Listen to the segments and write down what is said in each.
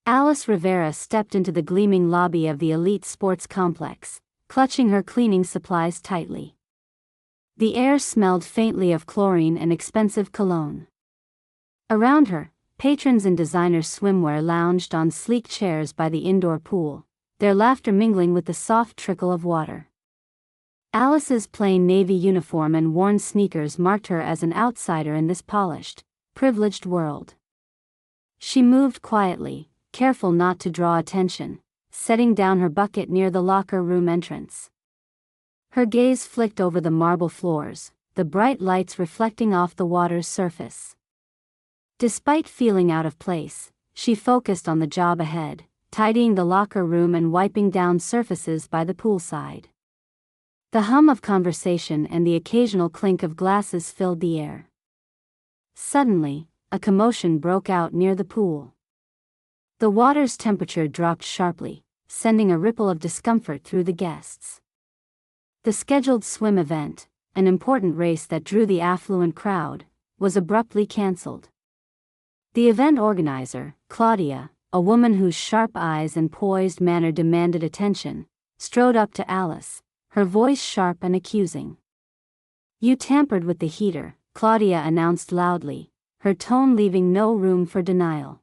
Alice Rivera stepped into the gleaming lobby of the elite sports complex, clutching her cleaning supplies tightly. The air smelled faintly of chlorine and expensive cologne. Around her, patrons in designer swimwear lounged on sleek chairs by the indoor pool, their laughter mingling with the soft trickle of water. Alice's plain navy uniform and worn sneakers marked her as an outsider in this polished, privileged world. She moved quietly, careful not to draw attention, setting down her bucket near the locker room entrance. Her gaze flicked over the marble floors, the bright lights reflecting off the water's surface. Despite feeling out of place, she focused on the job ahead, tidying the locker room and wiping down surfaces by the poolside. The hum of conversation and the occasional clink of glasses filled the air. Suddenly, a commotion broke out near the pool. The water's temperature dropped sharply, sending a ripple of discomfort through the guests. The scheduled swim event, an important race that drew the affluent crowd, was abruptly cancelled. The event organizer, Claudia, a woman whose sharp eyes and poised manner demanded attention, strode up to Alice, her voice sharp and accusing. "You tampered with the heater," Claudia announced loudly, her tone leaving no room for denial.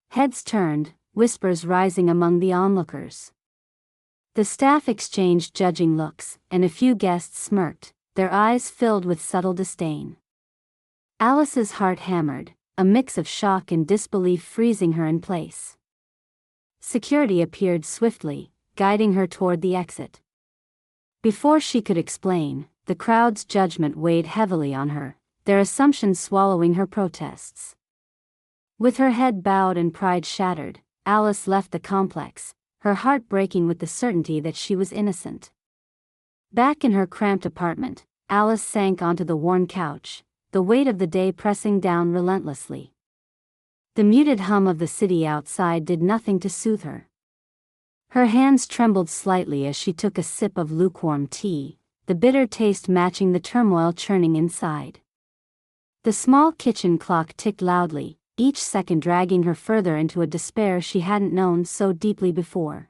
Heads turned, whispers rising among the onlookers. The staff exchanged judging looks, and a few guests smirked, their eyes filled with subtle disdain. Alice's heart hammered, a mix of shock and disbelief freezing her in place. Security appeared swiftly, guiding her toward the exit. Before she could explain, the crowd's judgment weighed heavily on her, their assumptions swallowing her protests. With her head bowed and pride shattered, Alice left the complex, her heart breaking with the certainty that she was innocent. Back in her cramped apartment, Alice sank onto the worn couch, the weight of the day pressing down relentlessly. The muted hum of the city outside did nothing to soothe her. Her hands trembled slightly as she took a sip of lukewarm tea, the bitter taste matching the turmoil churning inside. The small kitchen clock ticked loudly, each second dragging her further into a despair she hadn't known so deeply before.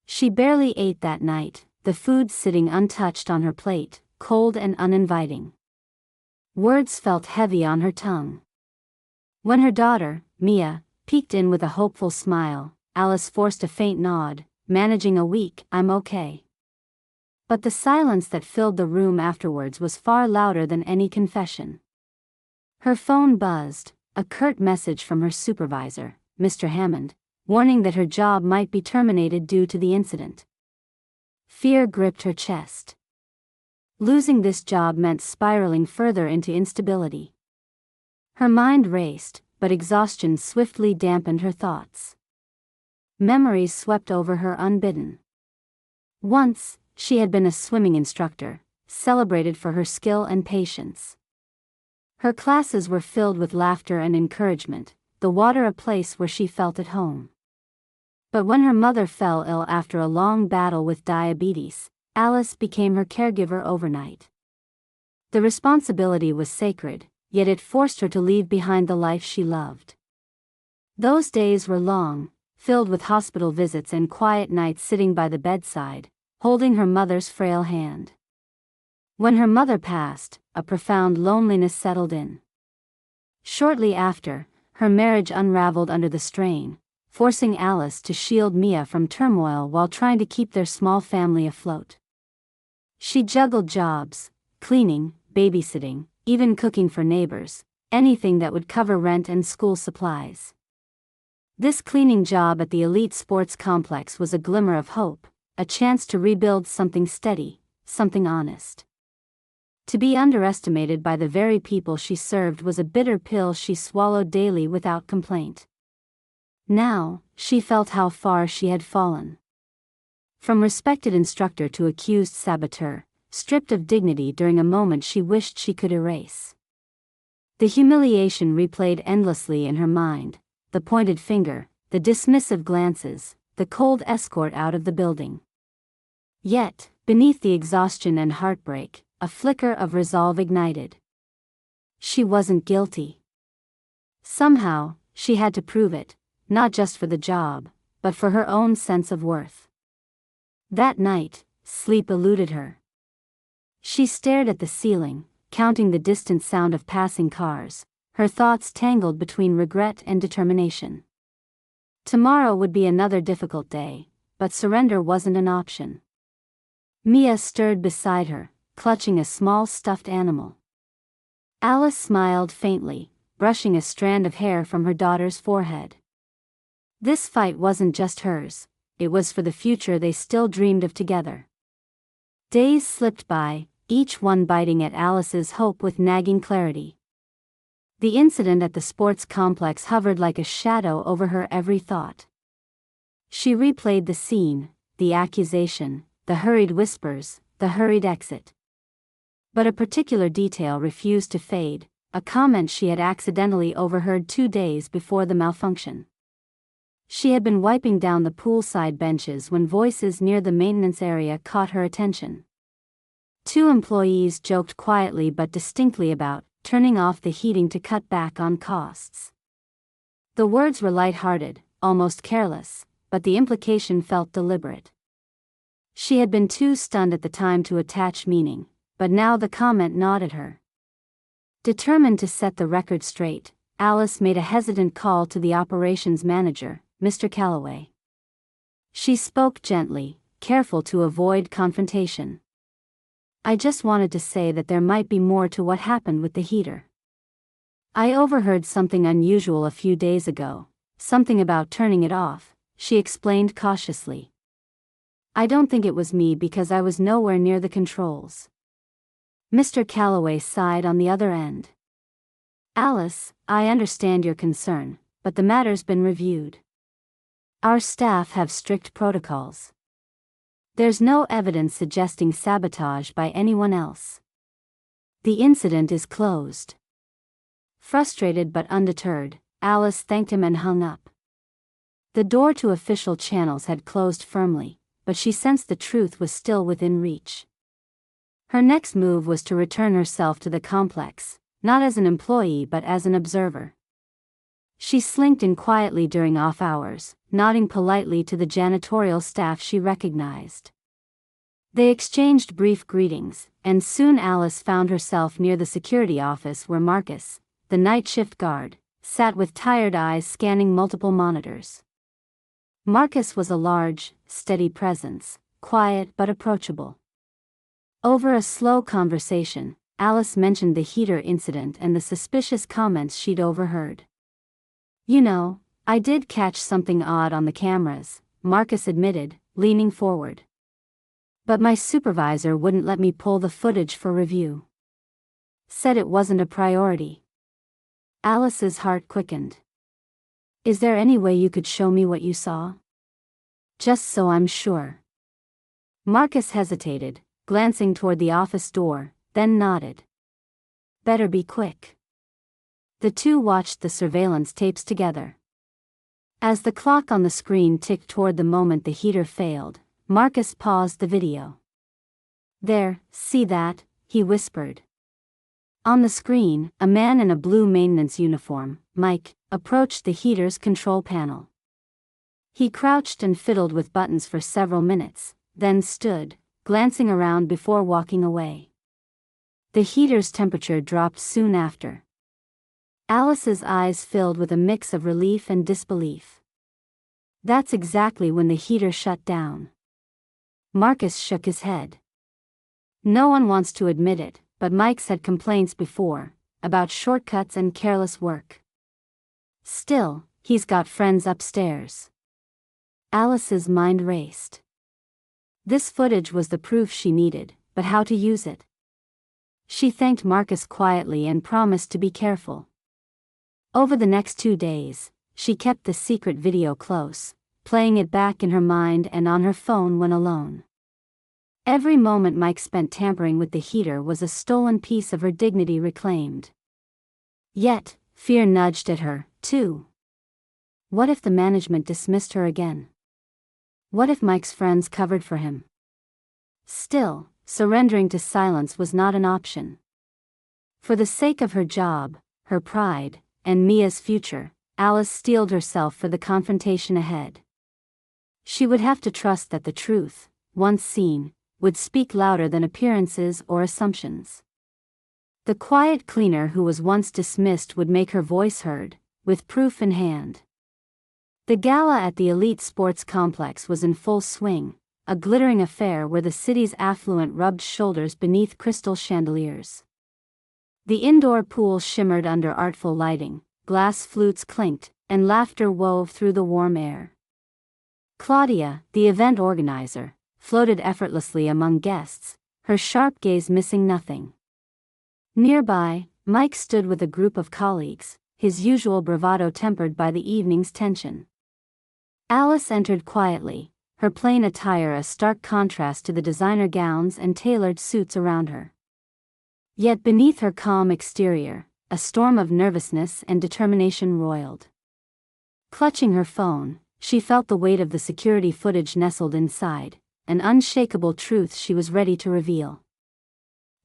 She barely ate that night, the food sitting untouched on her plate, cold and uninviting. Words felt heavy on her tongue. When her daughter, Mia, peeked in with a hopeful smile, Alice forced a faint nod, managing a weak "I'm okay." But the silence that filled the room afterwards was far louder than any confession. Her phone buzzed, a curt message from her supervisor, Mr. Hammond, warning that her job might be terminated due to the incident. Fear gripped her chest. Losing this job meant spiraling further into instability. Her mind raced, but exhaustion swiftly dampened her thoughts. Memories swept over her unbidden. Once, she had been a swimming instructor, celebrated for her skill and patience. Her classes were filled with laughter and encouragement, the water a place where she felt at home. But when her mother fell ill after a long battle with diabetes, Alice became her caregiver overnight. The responsibility was sacred, yet it forced her to leave behind the life she loved. Those days were long, filled with hospital visits and quiet nights sitting by the bedside, holding her mother's frail hand. When her mother passed, a profound loneliness settled in. Shortly after, her marriage unraveled under the strain, forcing Alice to shield Mia from turmoil while trying to keep their small family afloat. She juggled jobs, cleaning, babysitting, even cooking for neighbors, anything that would cover rent and school supplies. This cleaning job at the elite sports complex was a glimmer of hope, a chance to rebuild something steady, something honest. To be underestimated by the very people she served was a bitter pill she swallowed daily without complaint. Now, she felt how far she had fallen. From respected instructor to accused saboteur, stripped of dignity during a moment she wished she could erase. The humiliation replayed endlessly in her mind, the pointed finger, the dismissive glances, the cold escort out of the building. Yet, beneath the exhaustion and heartbreak, a flicker of resolve ignited. She wasn't guilty. Somehow, she had to prove it, not just for the job, but for her own sense of worth. That night, sleep eluded her. She stared at the ceiling, counting the distant sound of passing cars, her thoughts tangled between regret and determination. Tomorrow would be another difficult day, but surrender wasn't an option. Mia stirred beside her, clutching a small stuffed animal. Alice smiled faintly, brushing a strand of hair from her daughter's forehead. This fight wasn't just hers, it was for the future they still dreamed of together. Days slipped by, each one biting at Alice's hope with nagging clarity. The incident at the sports complex hovered like a shadow over her every thought. She replayed the scene, the accusation, the hurried whispers, the hurried exit. But a particular detail refused to fade, a comment she had accidentally overheard 2 days before the malfunction. She had been wiping down the poolside benches when voices near the maintenance area caught her attention. 2 employees joked quietly but distinctly about turning off the heating to cut back on costs. The words were light-hearted, almost careless, but the implication felt deliberate. She had been too stunned at the time to attach meaning, but now the comment gnawed at her. Determined to set the record straight, Alice made a hesitant call to the operations manager, Mr. Calloway. She spoke gently, careful to avoid confrontation. "I just wanted to say that there might be more to what happened with the heater. I overheard something unusual a few days ago, something about turning it off," she explained cautiously. "I don't think it was me because I was nowhere near the controls." Mr. Calloway sighed on the other end. "Alice, I understand your concern, but the matter's been reviewed. Our staff have strict protocols. There's no evidence suggesting sabotage by anyone else. The incident is closed." Frustrated but undeterred, Alice thanked him and hung up. The door to official channels had closed firmly, but she sensed the truth was still within reach. Her next move was to return herself to the complex, not as an employee but as an observer. She slinked in quietly during off hours, nodding politely to the janitorial staff she recognized. They exchanged brief greetings, and soon Alice found herself near the security office where Marcus, the night shift guard, sat with tired eyes scanning multiple monitors. Marcus was a large, steady presence, quiet but approachable. Over a slow conversation, Alice mentioned the heater incident and the suspicious comments she'd overheard. "You know, I did catch something odd on the cameras," Marcus admitted, leaning forward. "But my supervisor wouldn't let me pull the footage for review. Said it wasn't a priority." Alice's heart quickened. "Is there any way you could show me what you saw? Just so I'm sure." Marcus hesitated, glancing toward the office door, then nodded. "Better be quick." The two watched the surveillance tapes together. As the clock on the screen ticked toward the moment the heater failed, Marcus paused the video. "There, see that?" he whispered. On the screen, a man in a blue maintenance uniform, Mike, approached the heater's control panel. He crouched and fiddled with buttons for several minutes, then stood, glancing around before walking away. The heater's temperature dropped soon after. Alice's eyes filled with a mix of relief and disbelief. "That's exactly when the heater shut down." Marcus shook his head. "No one wants to admit it, but Mike's had complaints before, about shortcuts and careless work. Still, he's got friends upstairs." Alice's mind raced. This footage was the proof she needed, but how to use it? She thanked Marcus quietly and promised to be careful. Over the next 2 days, she kept the secret video close, playing it back in her mind and on her phone when alone. Every moment Mike spent tampering with the heater was a stolen piece of her dignity reclaimed. Yet, fear nudged at her, too. What if the management dismissed her again? What if Mike's friends covered for him? Still, surrendering to silence was not an option. For the sake of her job, her pride, and Mia's future, Alice steeled herself for the confrontation ahead. She would have to trust that the truth, once seen, would speak louder than appearances or assumptions. The quiet cleaner who was once dismissed would make her voice heard, with proof in hand. The gala at the elite sports complex was in full swing, a glittering affair where the city's affluent rubbed shoulders beneath crystal chandeliers. The indoor pool shimmered under artful lighting, glass flutes clinked, and laughter wove through the warm air. Claudia, the event organizer, floated effortlessly among guests, her sharp gaze missing nothing. Nearby, Mike stood with a group of colleagues, his usual bravado tempered by the evening's tension. Alice entered quietly, her plain attire a stark contrast to the designer gowns and tailored suits around her. Yet beneath her calm exterior, a storm of nervousness and determination roiled. Clutching her phone, she felt the weight of the security footage nestled inside, an unshakable truth she was ready to reveal.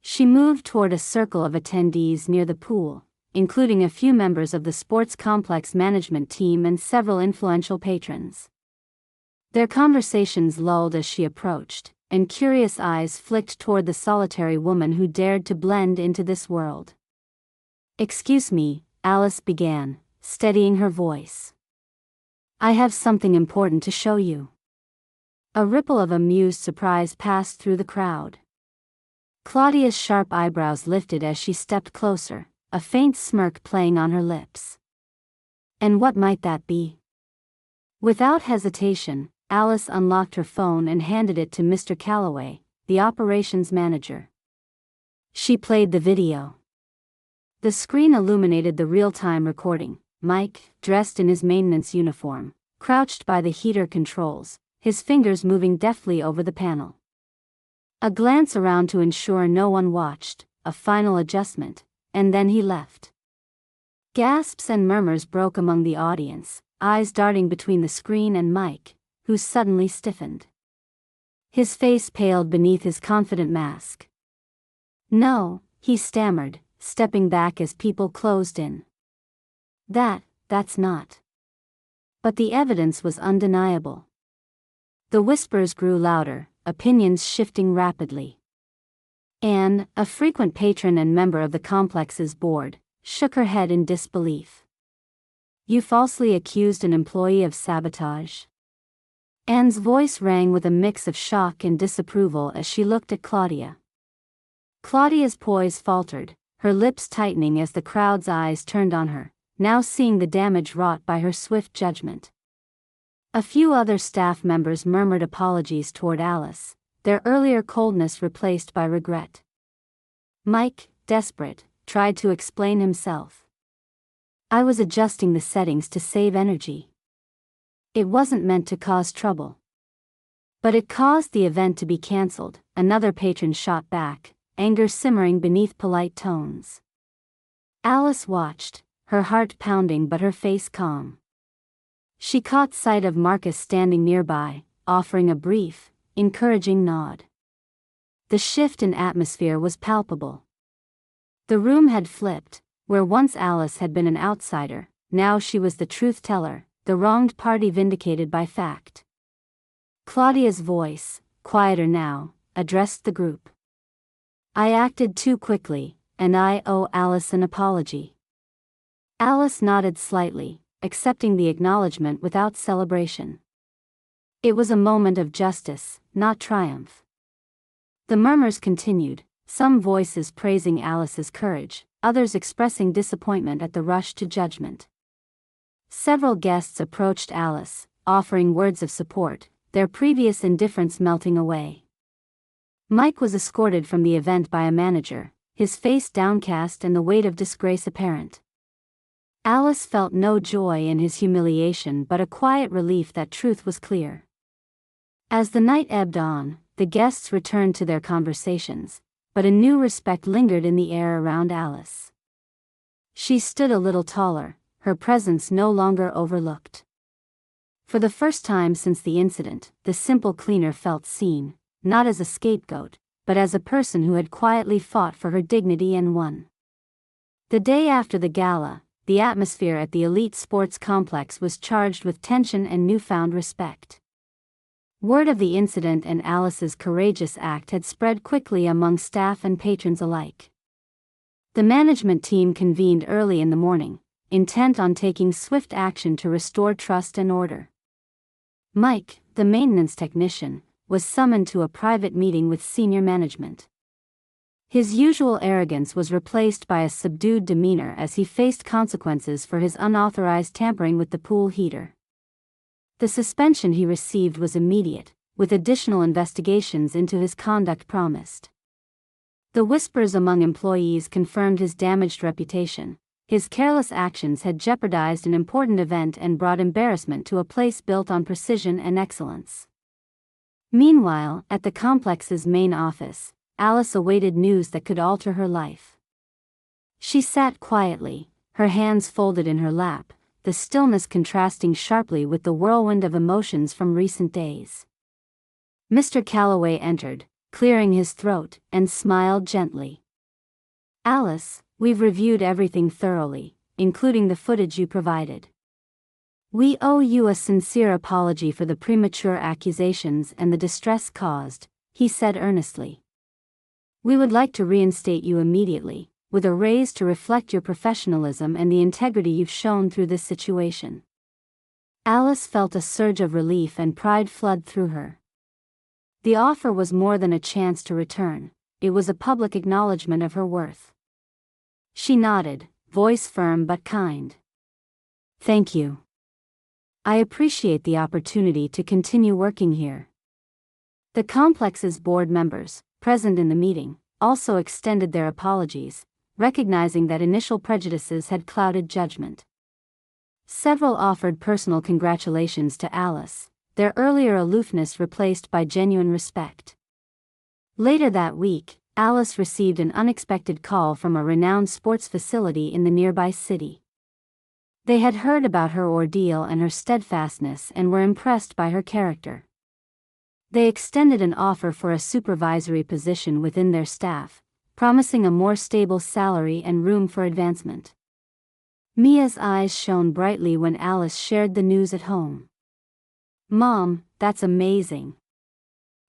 She moved toward a circle of attendees near the pool, including a few members of the sports complex management team and several influential patrons. Their conversations lulled as she approached, and curious eyes flicked toward the solitary woman who dared to blend into this world. "Excuse me," Alice began, steadying her voice. "I have something important to show you." A ripple of amused surprise passed through the crowd. Claudia's sharp eyebrows lifted as she stepped closer, a faint smirk playing on her lips. "And what might that be?" Without hesitation, Alice unlocked her phone and handed it to Mr. Calloway, the operations manager. She played the video. The screen illuminated the real-time recording. Mike, dressed in his maintenance uniform, crouched by the heater controls, his fingers moving deftly over the panel. A glance around to ensure no one watched, a final adjustment, and then he left. Gasps and murmurs broke among the audience, eyes darting between the screen and Mike, who suddenly stiffened. His face paled beneath his confident mask. "No," he stammered, stepping back as people closed in. That's not." But the evidence was undeniable. The whispers grew louder, opinions shifting rapidly. Anne, a frequent patron and member of the complex's board, shook her head in disbelief. "You falsely accused an employee of sabotage?" Anne's voice rang with a mix of shock and disapproval as she looked at Claudia. Claudia's poise faltered, her lips tightening as the crowd's eyes turned on her, now seeing the damage wrought by her swift judgment. A few other staff members murmured apologies toward Alice, their earlier coldness replaced by regret. Mike, desperate, tried to explain himself. "I was adjusting the settings to save energy. It wasn't meant to cause trouble." "But it caused the event to be cancelled," another patron shot back, anger simmering beneath polite tones. Alice watched, her heart pounding but her face calm. She caught sight of Marcus standing nearby, offering a brief, encouraging nod. The shift in atmosphere was palpable. The room had flipped, where once Alice had been an outsider, now she was the truth-teller, the wronged party vindicated by fact. Claudia's voice, quieter now, addressed the group. "I acted too quickly, and I owe Alice an apology." Alice nodded slightly, accepting the acknowledgement without celebration. It was a moment of justice, not triumph. The murmurs continued, some voices praising Alice's courage, others expressing disappointment at the rush to judgment. Several guests approached Alice, offering words of support, their previous indifference melting away. Mike was escorted from the event by a manager, his face downcast and the weight of disgrace apparent. Alice felt no joy in his humiliation but a quiet relief that truth was clear. As the night ebbed on, the guests returned to their conversations, but a new respect lingered in the air around Alice. She stood a little taller, her presence no longer overlooked. For the first time since the incident, the simple cleaner felt seen, not as a scapegoat, but as a person who had quietly fought for her dignity and won. The day after the gala, the atmosphere at the elite sports complex was charged with tension and newfound respect. Word of the incident and Alice's courageous act had spread quickly among staff and patrons alike. The management team convened early in the morning, intent on taking swift action to restore trust and order. Mike, the maintenance technician, was summoned to a private meeting with senior management. His usual arrogance was replaced by a subdued demeanor as he faced consequences for his unauthorized tampering with the pool heater. The suspension he received was immediate, with additional investigations into his conduct promised. The whispers among employees confirmed his damaged reputation. His careless actions had jeopardized an important event and brought embarrassment to a place built on precision and excellence. Meanwhile, at the complex's main office, Alice awaited news that could alter her life. She sat quietly, her hands folded in her lap, the stillness contrasting sharply with the whirlwind of emotions from recent days. Mr. Calloway entered, clearing his throat, and smiled gently. "Alice, we've reviewed everything thoroughly, including the footage you provided. We owe you a sincere apology for the premature accusations and the distress caused," he said earnestly. "We would like to reinstate you immediately, with a raise to reflect your professionalism and the integrity you've shown through this situation." Alice felt a surge of relief and pride flood through her. The offer was more than a chance to return, it was a public acknowledgement of her worth. She nodded, voice firm but kind. "Thank you. I appreciate the opportunity to continue working here." The complex's board members, present in the meeting, also extended their apologies, recognizing that initial prejudices had clouded judgment. Several offered personal congratulations to Alice, their earlier aloofness replaced by genuine respect. Later that week, Alice received an unexpected call from a renowned sports facility in the nearby city. They had heard about her ordeal and her steadfastness and were impressed by her character. They extended an offer for a supervisory position within their staff, promising a more stable salary and room for advancement. Mia's eyes shone brightly when Alice shared the news at home. "Mom, that's amazing.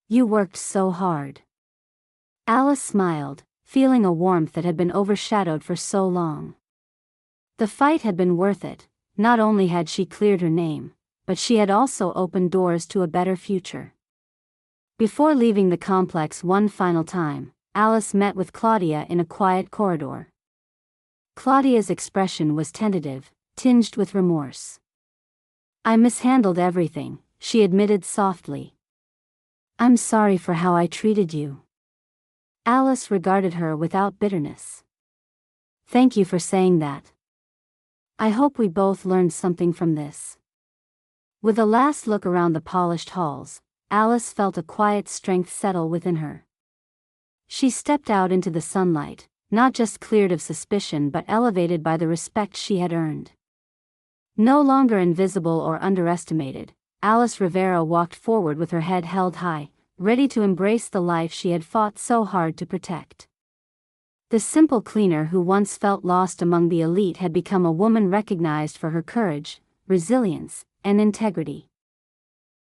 You worked so hard." Alice smiled, feeling a warmth that had been overshadowed for so long. The fight had been worth it. Not only had she cleared her name, but she had also opened doors to a better future. Before leaving the complex one final time, Alice met with Claudia in a quiet corridor. Claudia's expression was tentative, tinged with remorse. "I mishandled everything," she admitted softly. "I'm sorry for how I treated you." Alice regarded her without bitterness. "Thank you for saying that. I hope we both learned something from this." With a last look around the polished halls, Alice felt a quiet strength settle within her. She stepped out into the sunlight, not just cleared of suspicion but elevated by the respect she had earned. No longer invisible or underestimated, Alice Rivera walked forward with her head held high, ready to embrace the life she had fought so hard to protect. The simple cleaner who once felt lost among the elite had become a woman recognized for her courage, resilience, and integrity.